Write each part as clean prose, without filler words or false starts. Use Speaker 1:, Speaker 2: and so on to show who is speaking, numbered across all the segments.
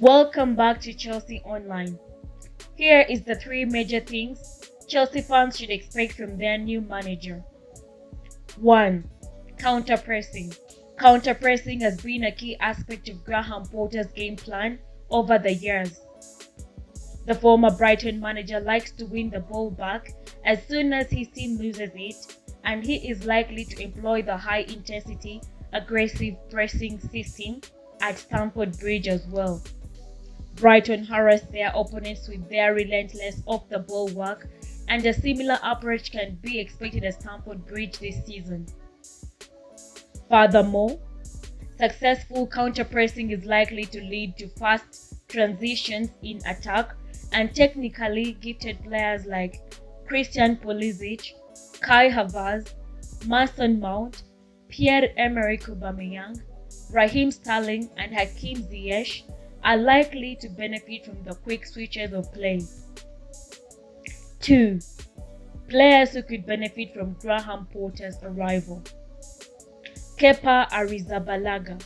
Speaker 1: Welcome back to Chelsea Online. Here is the three major things Chelsea fans should expect from their new manager. 1. Counter-pressing. Counter-pressing has been a key aspect of Graham Potter's game plan over the years. The former Brighton manager likes to win the ball back as soon as his team loses it, and he is likely to employ the high-intensity, aggressive pressing system at Stamford Bridge as well. Brighton harass their opponents with their relentless off-the-ball work, and a similar approach can be expected at Stamford Bridge this season. Furthermore, successful counter-pressing is likely to lead to fast transitions in attack, and technically gifted players like Christian Pulisic, Kai Havertz, Mason Mount, Pierre-Emerick Aubameyang, Raheem Sterling, and Hakim Ziyech are likely to benefit from the quick switches of play. 2. Players who could benefit from Graham Potter's arrival. Kepa Arrizabalaga.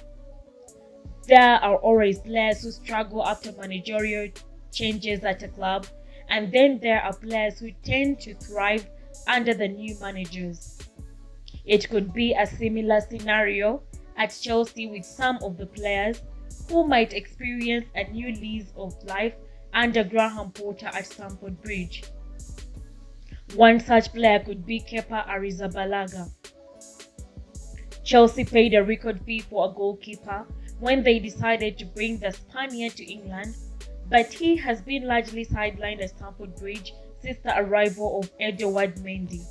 Speaker 1: There are always players who struggle after managerial changes at a club, and then there are players who tend to thrive under the new managers. It could be a similar scenario at Chelsea with some of the players who might experience a new lease of life under Graham Potter at Stamford Bridge. One such player could be Kepa Arrizabalaga. Chelsea paid a record fee for a goalkeeper when they decided to bring the Spaniard to England, but he has been largely sidelined at Stamford Bridge since the arrival of Edouard Mendy.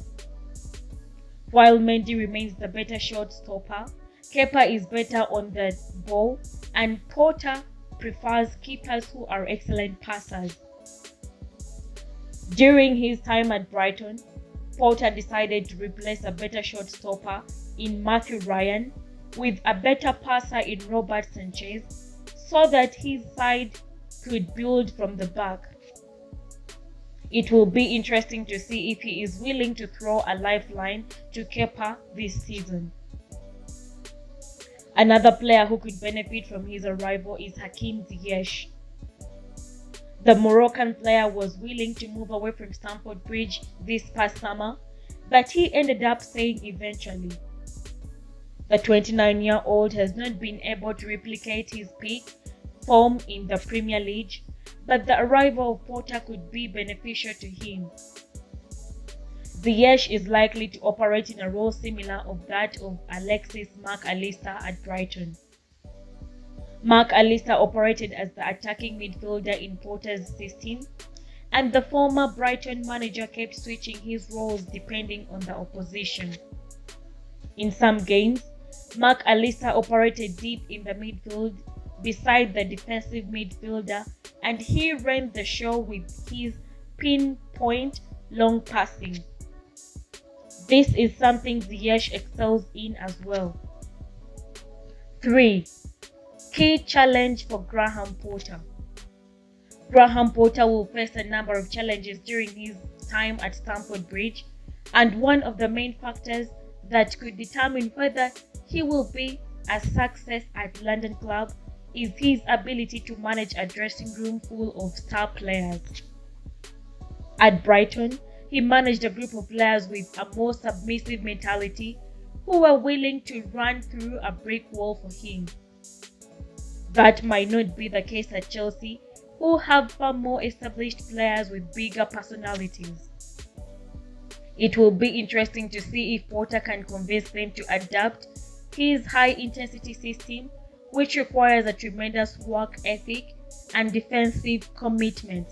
Speaker 1: While Mendy remains the better shot stopper, Kepa is better on the ball, and Potter prefers keepers who are excellent passers. During his time at Brighton, Potter decided to replace a better shot stopper in Matthew Ryan with a better passer in Robert Sanchez so that his side could build from the back. It will be interesting to see if he is willing to throw a lifeline to Kepa this season. Another player who could benefit from his arrival is Hakim Ziyech. The Moroccan player was willing to move away from Stamford Bridge this past summer, but he ended up staying eventually. The 29-year-old has not been able to replicate his peak form in the Premier League, but the arrival of Potter could be beneficial to him. Ziyech is likely to operate in a role similar of that of Alexis Mac Allister at Brighton. Mac Allister operated as the attacking midfielder in Potter's system, and the former Brighton manager kept switching his roles depending on the opposition. In some games, Mac Allister operated deep in the midfield beside the defensive midfielder, and he ran the show with his pinpoint long passing. This is something Ziyech excels in as well. 3. Key challenge for Graham Potter. Graham Potter will face a number of challenges during his time at Stamford Bridge, and one of the main factors that could determine whether he will be a success at London club is his ability to manage a dressing room full of star players. At Brighton, he managed a group of players with a more submissive mentality who were willing to run through a brick wall for him. That might not be the case at Chelsea, who have far more established players with bigger personalities. It will be interesting to see if Potter can convince them to adapt his high-intensity system, which requires a tremendous work ethic and defensive commitment.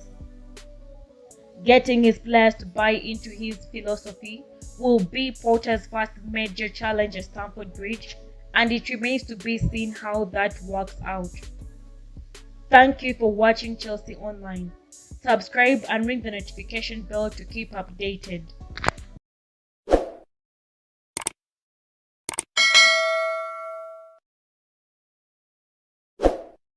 Speaker 1: Getting his players to buy into his philosophy will be Potter's first major challenge at Stamford Bridge, and it remains to be seen how that works out. Thank you for watching Chelsea Online. Subscribe and ring the notification bell to keep updated.